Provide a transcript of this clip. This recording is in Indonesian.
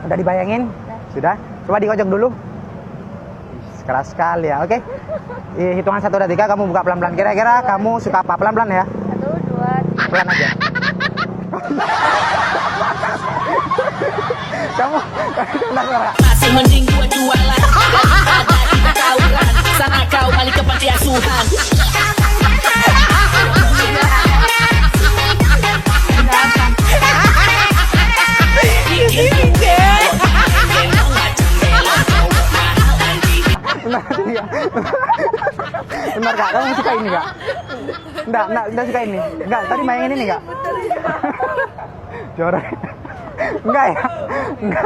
Udah dibayangin? Sudah? Coba dikocok dulu. Keras sekali ya, oke? Hitungan 1, 2, 3, kamu buka pelan-pelan. Kira-kira kamu suka apa? Pelan-pelan ya? 1, 2, 3. Pelan aja. Kamu Masih mending gua jualan daripada kita tawuran. Sana kau balik ke panti asuhan. Benar gak? Kamu suka ini gak? Enggak suka ini. Enggak, tadi mainin ini gak? Jorok. Enggak ya? Enggak.